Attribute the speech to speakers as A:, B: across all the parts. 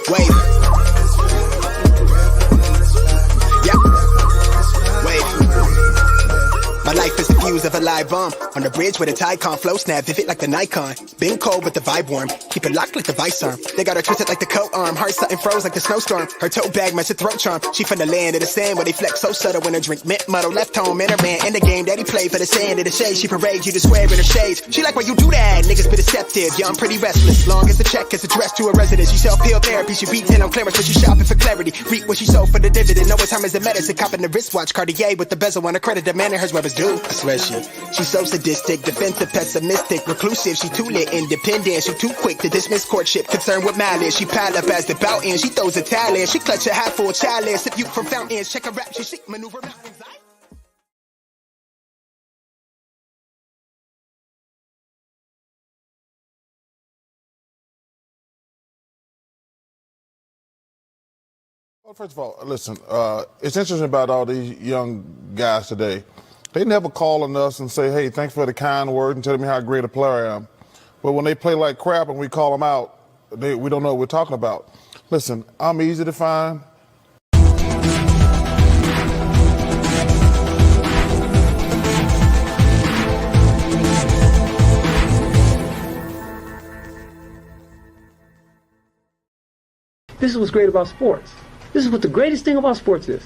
A: Wave. Yeah. Wave. My life is the fuse of a live bomb. On the bridge where the tide can't flow, snap vivid like the Nikon. Been cold but the vibe warm. Keep it locked like the vice arm. They got her twisted like the coat arm. Heart something froze like the snowstorm. Her tote bag match a throat charm. She from the land of the sand where they flex so subtle when her drink mint muddle. Left home in her man in the game that he played for the sand of the shade. She parades you to swear in her shades. She like why you do that. Niggas be deceptive. Yeah, I'm pretty restless. Long as the check is addressed to a residence. She self-heal therapy. She beat 10 on clearance but she shopping for clarity. Reap what she sold for the dividend. Know what time is the medicine. Copping the wristwatch. Cartier with the bezel on her credit. Demanding hers where it's due. I swear she's so sadistic, defensive, pessimistic, reclusive. She too lit, independent. She too quick to dismiss courtship. Concerned with malice. She pile up as the bout ends. She throws a talent. She clutch a half full chalice. Sip you from fountains. Check her rap. She chic maneuver mountains.
B: Well, first of all, listen, it's interesting about all these young guys today. They never call on us and say, hey, thanks for the kind word and telling me how great a player I am. But when they play like crap and we call them out, we don't know what we're talking about. Listen, I'm easy to find.
C: This is what's great about sports. This is what the greatest thing about sports is.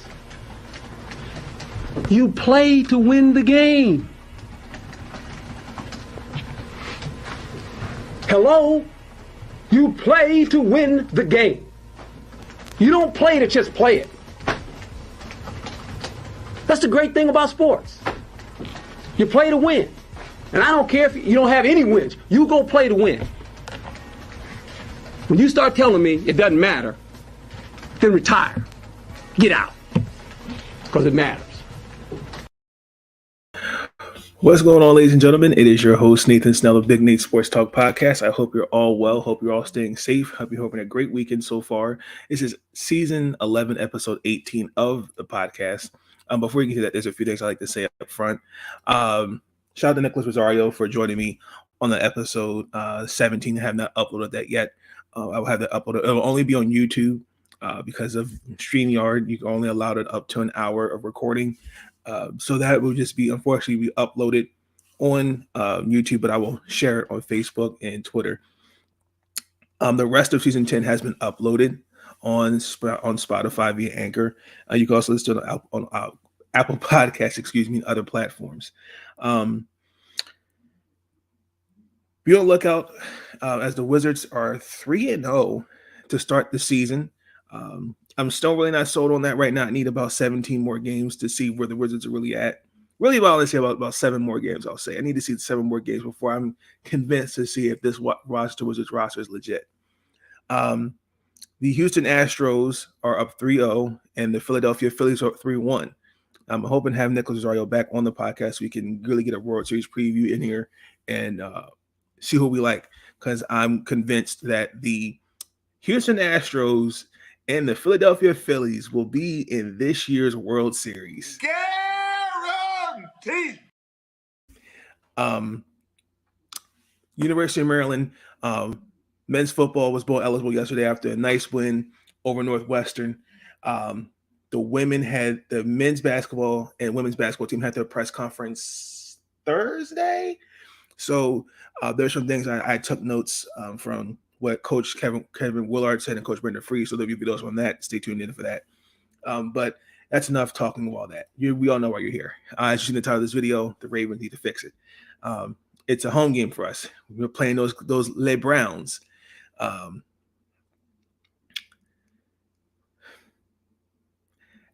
C: You play to win the game. Hello? You play to win the game. You don't play to just play it. That's the great thing about sports. You play to win. And I don't care if you don't have any wins. You go play to win. When you start telling me it doesn't matter, then retire. Get out. Because it matters.
D: What's going on, ladies and gentlemen? It is your host, Nathan Snell of Big Nate Sports Talk Podcast. I hope you're all well. Hope you're all staying safe. Hope you're having a great weekend so far. This is season 11, episode 18 of the podcast. Before we get to that, there's a few things I'd like to say up front. Shout out to Nicholas Rosario for joining me on the episode 17. I have not uploaded that yet. I will have that uploaded. It will only be on YouTube because of StreamYard. You can only allow it up to an hour of recording. So that will just be, unfortunately, be uploaded on YouTube, but I will share it on Facebook and Twitter. The rest of season 10 has been uploaded on Spotify via Anchor. You can also listen to it on Apple Podcasts, and other platforms. Be on the lookout as the Wizards are 3-0 to start the season. I'm still really not sold on that right now. I need about 17 more games to see where the Wizards are really at. Really, let's say about 7 more games, I'll say. I need to see 7 more games before I'm convinced to see if this Wizards roster is legit. The Houston Astros are up 3-0, and the Philadelphia Phillies are up 3-1. I'm hoping to have Nicholas Rosario back on the podcast so we can really get a World Series preview in here and see who we like, because I'm convinced that the Houston Astros and the Philadelphia Phillies will be in this year's World Series.
B: Guaranteed.
D: University of Maryland men's football was bowl eligible yesterday after a nice win over Northwestern. The men's basketball and women's basketball team had their press conference Thursday. So there's some things I took notes from what Coach Kevin Willard said and Coach Brendan Free. So there'll be videos on that. Stay tuned in for that. But that's enough talking about all that. We all know why you're here. As you see in the title of this video, the Ravens need to fix it. It's a home game for us. We're playing those Les Browns.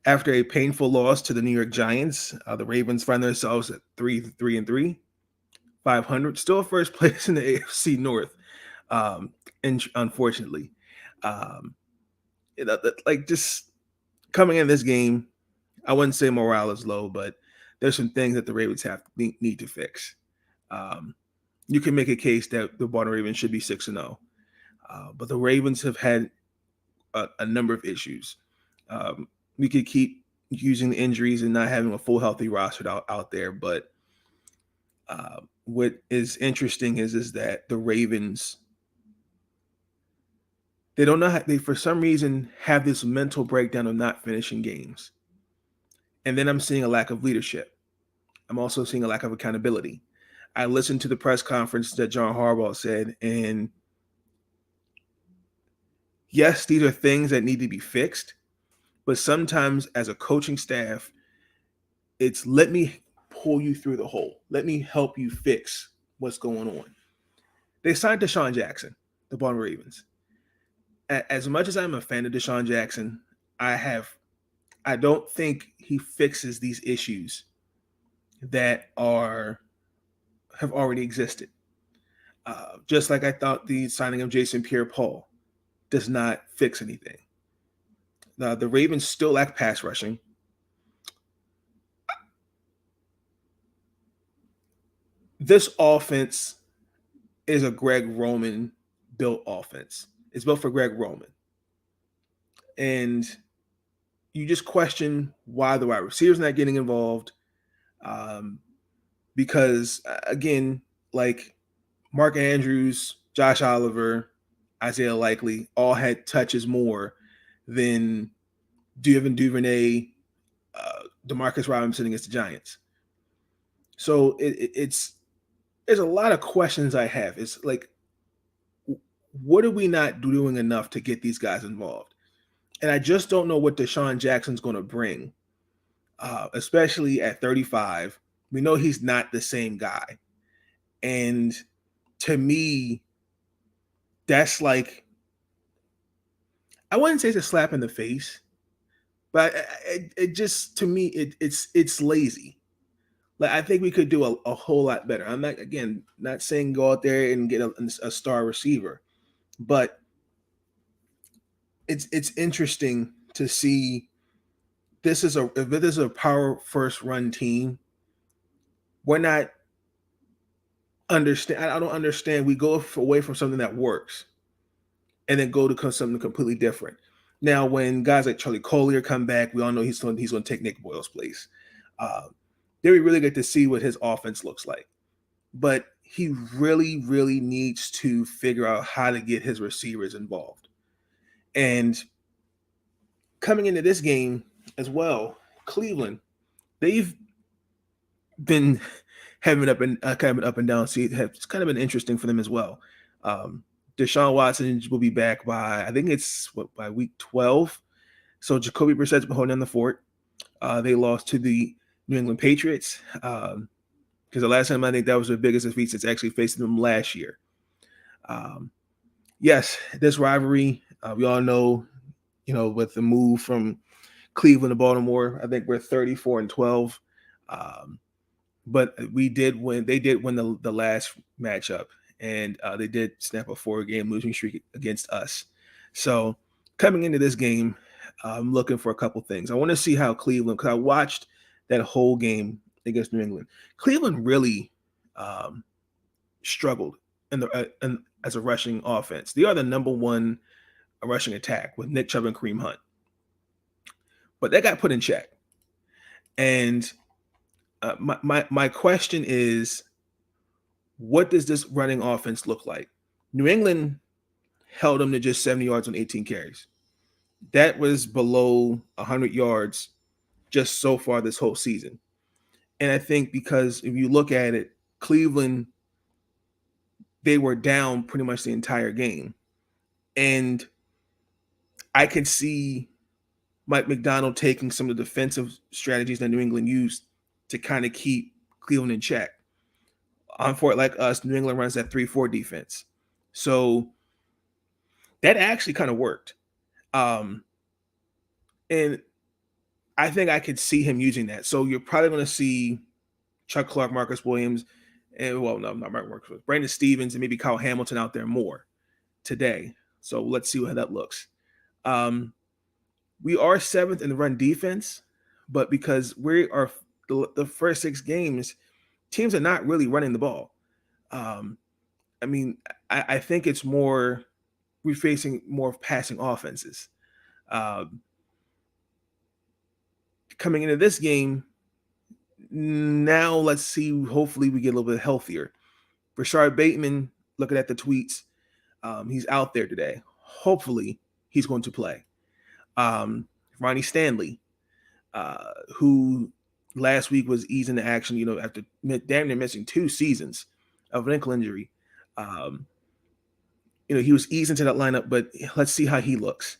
D: After a painful loss to the New York Giants, the Ravens find themselves at 3-3, 500, still first place in the AFC North. And unfortunately, just coming in this game, I wouldn't say morale is low, but there's some things that the Ravens need to fix. You can make a case that the Baltimore Ravens should be 6-0, but the Ravens have had a number of issues. We could keep using the injuries and not having a full healthy roster out there, but what is interesting is that the Ravens They don't know how, they, for some reason, have this mental breakdown of not finishing games. And then I'm seeing a lack of leadership. I'm also seeing a lack of accountability. I listened to the press conference that John Harbaugh said, and yes, these are things that need to be fixed, but sometimes as a coaching staff, it's let me pull you through the hole. Let me help you fix what's going on. They signed Deshaun Jackson, the Baltimore Ravens. As much as I'm a fan of Deshaun Jackson, I don't think he fixes these issues that have already existed. Just like I thought the signing of Jason Pierre-Paul does not fix anything. The Ravens still lack pass rushing. This offense is a Greg Roman built offense. It's built for Greg Roman. And you just question why the wide receivers not getting involved. Because, again, like Mark Andrews, Josh Oliver, Isaiah Likely all had touches more than Devin Duvernay, Demarcus Robinson against the Giants. So there's a lot of questions I have. It's like, what are we not doing enough to get these guys involved? And I just don't know what Deshaun Jackson's going to bring, especially at 35. We know he's not the same guy. And to me, that's like, I wouldn't say it's a slap in the face, but it just, to me, it's lazy. Like, I think we could do a whole lot better. I'm not, again, not saying go out there and get a star receiver, but it's interesting to see if this is a power first run team. We're not understand. I don't understand. We go away from something that works and then go to something completely different. Now, when guys like Charlie Collier come back, we all know he's going to take Nick Boyle's place. Then we really get to see what his offense looks like. But he really, really needs to figure out how to get his receivers involved. And coming into this game as well, Cleveland, they've been having kind of an up and down seat. It's kind of been interesting for them as well. Deshaun Watson will be back by, I think it's by week 12. So Jacoby Brissett's been holding down the fort. They lost to the New England Patriots because the last time I think that was their biggest defeat since actually facing them last year. Yes, this rivalry, we all know, with the move from Cleveland to Baltimore, I think we're 34-12. But they did win the last matchup, and they did snap a 4-game losing streak against us. So coming into this game, I'm looking for a couple things. I want to see how Cleveland, because I watched that whole game against New England. Cleveland really struggled as a rushing offense. They are the number one rushing attack with Nick Chubb and Kareem Hunt. But that got put in check. And my question is, what does this running offense look like? New England held them to just 70 yards on 18 carries. That was below 100 yards just so far this whole season. And I think because if you look at it, Cleveland, they were down pretty much the entire game. And I can see Mike Macdonald taking some of the defensive strategies that New England used to kind of keep Cleveland in check. On for it like us, New England runs that 3-4 defense. So that actually kind of worked. And I think I could see him using that. So you're probably going to see Chuck Clark, Marcus Williams, and not Marcus Williams, Brandon Stevens, and maybe Kyle Hamilton out there more today. So let's see how that looks. We are 7th in the run defense, but because we are the first 6 games, teams are not really running the ball. I think it's more we're facing more passing offenses. Coming into this game, now let's see. Hopefully, we get a little bit healthier. Rashard Bateman, looking at the tweets, he's out there today. hopefully he's going to play. Ronnie Stanley, who last week was easing the action, after damn near missing 2 seasons of an ankle injury. He was eased into that lineup, but let's see how he looks.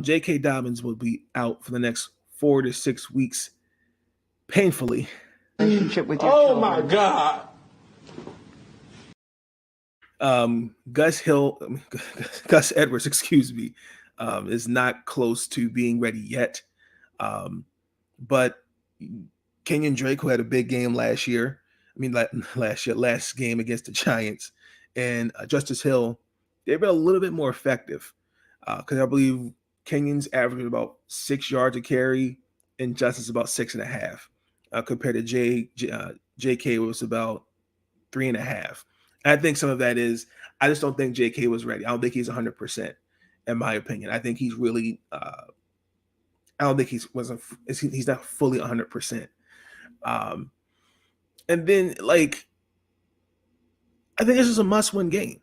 D: J.K. Dobbins will be out for the next 4 to 6 weeks, painfully.
E: Relationship with your
C: Oh
E: children.
C: my God.
D: Gus Edwards, is not close to being ready yet. But Kenyon Drake, who had a big game last game against the Giants, and Justice Hill, they've been a little bit more effective. Because I believe Kenyon's averaging about 6 yards a carry, and Justice about 6.5. Compared to JK was about 3.5. I think some of that is, I just don't think JK was ready. I don't think he's 100%, in my opinion. I think he's really, I don't think he's not fully 100%. And then, I think this is a must-win game.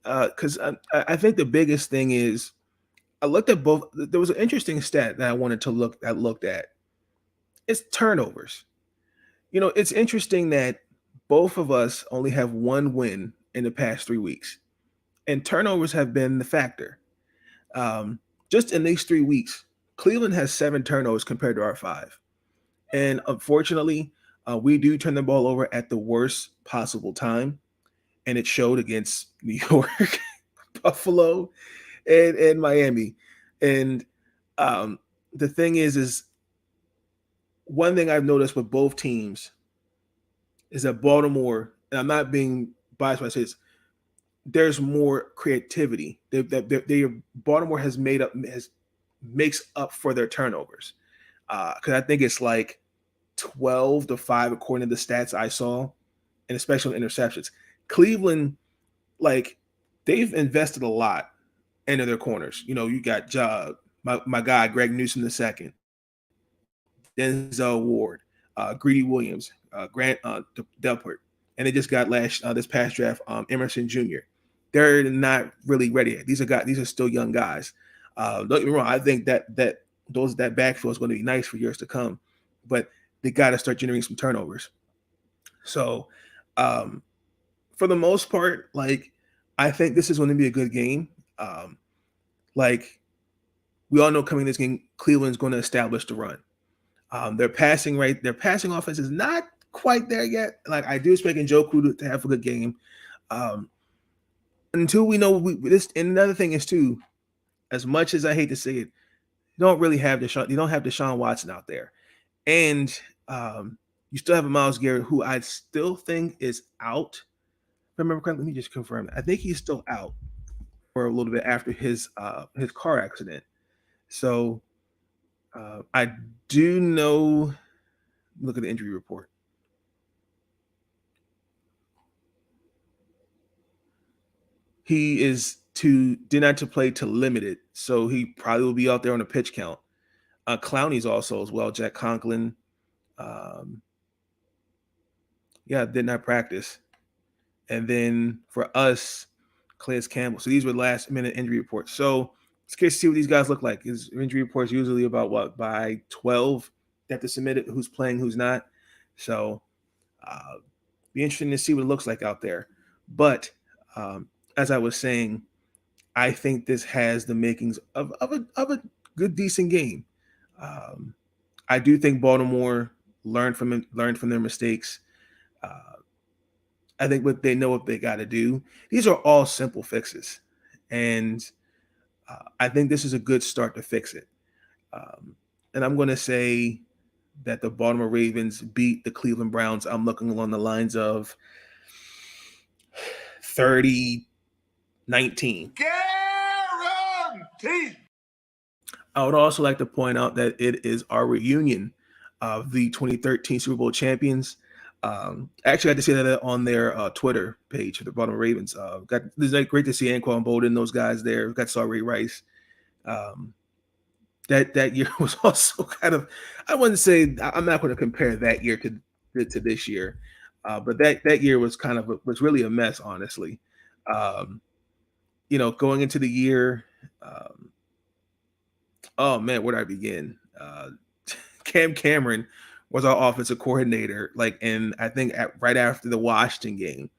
D: Because I think the biggest thing is, I looked at both. There was an interesting stat that I wanted to looked at. It's turnovers. It's interesting that both of us only have 1 win in the past 3 weeks, and turnovers have been the factor. Just in these 3 weeks, Cleveland has 7 turnovers compared to our 5, and unfortunately, we do turn the ball over at the worst possible time, and it showed against New York, Buffalo, and Miami. And the thing is one thing I've noticed with both teams is that Baltimore, and I'm not being biased when I say this, there's more creativity. Baltimore makes up for their turnovers. Because I think it's 12-5 according to the stats I saw, and especially interceptions. Cleveland, they've invested a lot into their corners. You got my guy Greg Newsom II, Denzel Ward, Greedy Williams, Grant Delport, and they just got this past draft Emerson Jr. They're not really ready yet. These are still young guys. Don't get me wrong. I think that backfield is going to be nice for years to come, but they got to start generating some turnovers. So, for the most part, I think this is going to be a good game. We all know coming this game, Cleveland's going to establish the run. Their passing offense is not quite there yet. I do expect Njoku to have a good game. Until we know this, and another thing is too, as much as I hate to say it, you don't have Deshaun Watson out there, and you still have a Myles Garrett who I still think is out. If I remember correctly, let me just confirm that. I think he's still out for a little bit after his car accident. So I do know. Look at the injury report. He did not to play to limited, so he probably will be out there on a pitch count. Clowney's also as well. Jack Conklin, did not practice. And then for us, Calais Campbell. So these were last minute injury reports. So it's curious to see what these guys look like. His injury reports usually about by 12 they have to submit it, who's playing, who's not. So be interesting to see what it looks like out there. But as I was saying, I think this has the makings of a good, decent game. I do think Baltimore learned from their mistakes. I think they know what they got to do. These are all simple fixes, and I think this is a good start to fix it. And I'm going to say that the Baltimore Ravens beat the Cleveland Browns. I'm looking along the lines of 30-19.
B: Guaranteed.
D: I would also like to point out that it is our reunion of the 2013 Super Bowl champions. Actually, I had to say that on their Twitter page for the Baltimore Ravens. It's great to see Anquan Bolden, those guys there. Got saw Ray Rice. That year was also kind of, I wouldn't say, I'm not going to compare that year to this year, but that year was was really a mess, honestly. going into the year, oh man, where do I begin? Cam Cameron was our offensive coordinator, and I think right after the Washington game,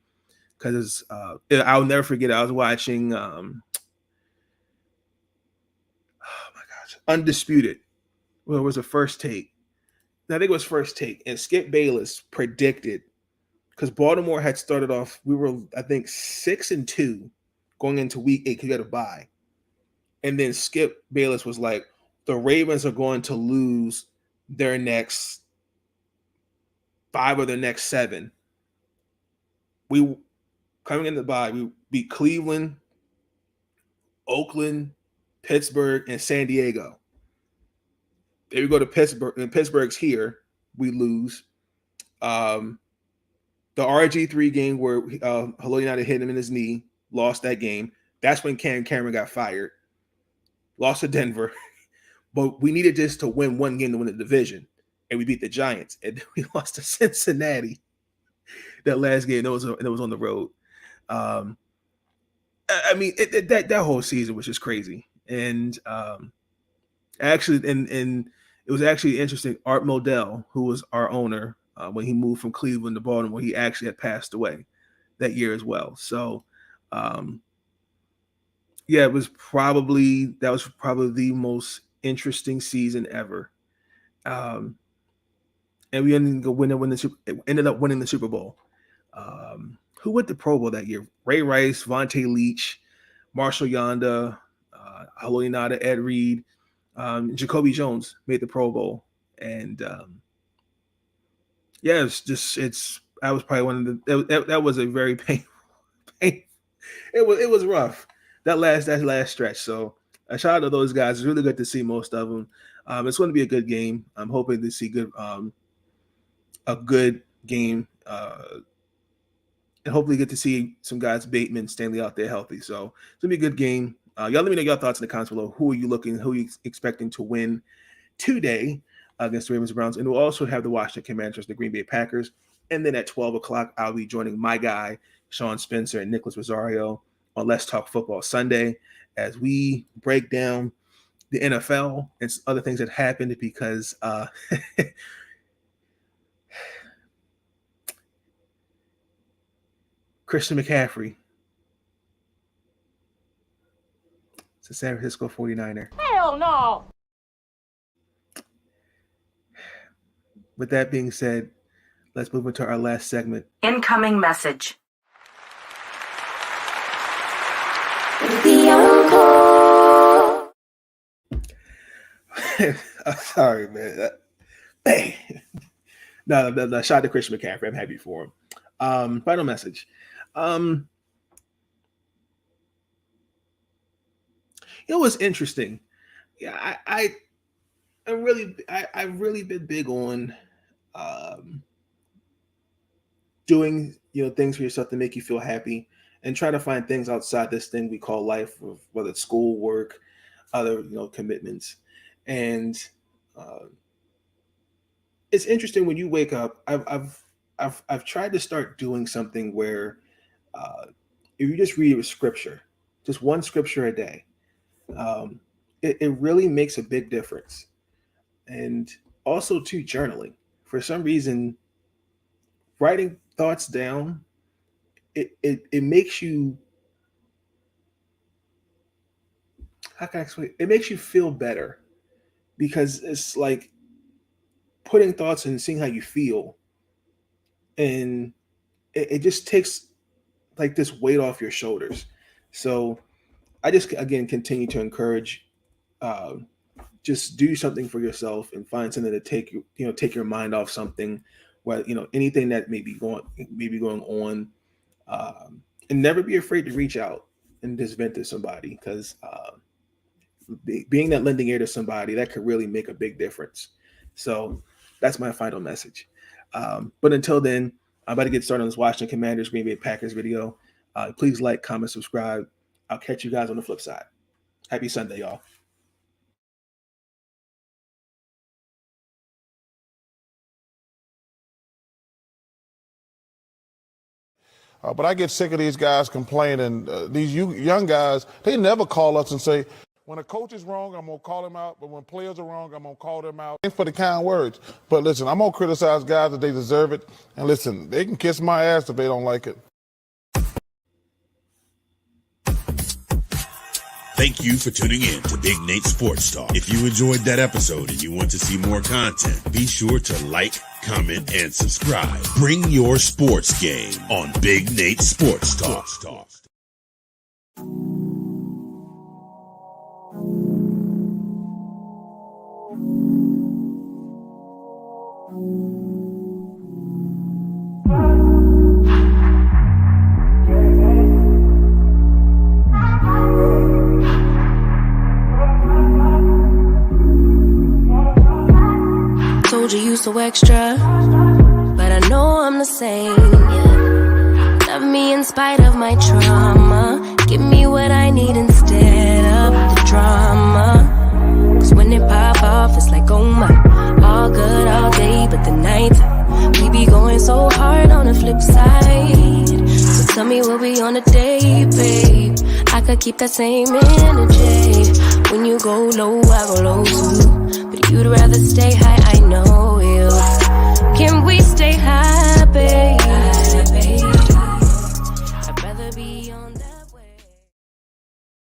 D: because I'll never forget it. I was watching, oh my gosh, Undisputed. Well, it was a First Take. I think it was First Take, and Skip Bayless predicted, because Baltimore had started off, we were, I think, 6-2 going into week 8 because you had a bye. And then Skip Bayless was like, the Ravens are going to lose their next 5 or their next 7. We coming in the bye, we beat Cleveland, Oakland, Pittsburgh, and San Diego. There we go to Pittsburgh, and Pittsburgh's here. We lose. The RG3 game where Hello United hit him in his knee, lost that game. That's when Cam Cameron got fired. Lost to Denver. But we needed just to win one game to win the division. And we beat the Giants. And we lost to Cincinnati that last game. It was on the road. I mean, that whole season was just crazy. And actually, and it was actually interesting. Art Modell, who was our owner when he moved from Cleveland to Baltimore, he actually had passed away that year as well. So, yeah, that was probably the most interesting season ever. And we ended up winning the Super Bowl. Who went to Pro Bowl that year? Ray Rice, Vontae Leach, Marshall Yonda, Hello United, Ed Reed, Jacoby Jones made the Pro Bowl. And yeah, that was probably one of that was a very painful. It was rough that last stretch. So a shout out to those guys. It's really good to see most of them. It's going to be a good game. I'm hoping to see a good game, and hopefully get to see some guys, Bateman, Stanley, out there healthy. So it's gonna be a good game. Y'all let me know your thoughts in the comments below. Who are you expecting to win today against the Ravens and Browns? And we'll also have the Washington Commanders, the Green Bay Packers. And then at 12 o'clock, I'll be joining my guy, Sean Spencer and Nicholas Rosario on Let's Talk Football Sunday as we break down the NFL and other things that happened because Christian McCaffrey, it's a San Francisco 49er.
E: Hell no!
D: With that being said, let's move into our last segment.
F: Incoming message.
D: Sorry, man. No, shout out to Christian McCaffrey. I'm happy for him. Final message. It was interesting. Yeah, I've really been big on doing things for yourself to make you feel happy, and try to find things outside this thing we call life, whether it's school, work, other commitments. And it's interesting when you wake up. I've tried to start doing something where if you just read a scripture, just one scripture a day, it really makes a big difference. And also too, journaling. For some reason, writing thoughts down, it makes you, how can I explain? It makes you feel better, because it's like putting thoughts and seeing how you feel, and it just takes like this weight off your shoulders. So I just, again, continue to encourage, just do something for yourself and find something to take your mind off something, where anything that may be going on, and never be afraid to reach out and just vent to somebody, because being that lending ear to somebody, that could really make a big difference. So that's my final message. But until then, I'm about to get started on this Washington Commanders Green Bay Packers video. Please like, comment, subscribe. I'll catch you guys on the flip side. Happy Sunday, y'all.
B: But I get sick of these guys complaining. These young guys, they never call us and say, when a coach is wrong, I'm going to call him out. But when players are wrong, I'm going to call them out. Thanks for the kind words. But listen, I'm going to criticize guys that they deserve it. And listen, they can kiss my ass if they don't like it.
E: Thank you for tuning in to Big Nate Sports Talk. If you enjoyed that episode and you want to see more content, be sure to like, comment, and subscribe. Bring your sports game on Big Nate Sports Talk.
F: Told you so extra, but I know I'm the same, yeah. Love me in spite of my trauma. Give me what I need instead of the drama. Cause when it pop off, it's like, oh my. All good all day, but the night we be going so hard on the flip side. So tell me what we on a day, babe. I could keep that same energy. When you go low, I go low too. But you'd rather stay high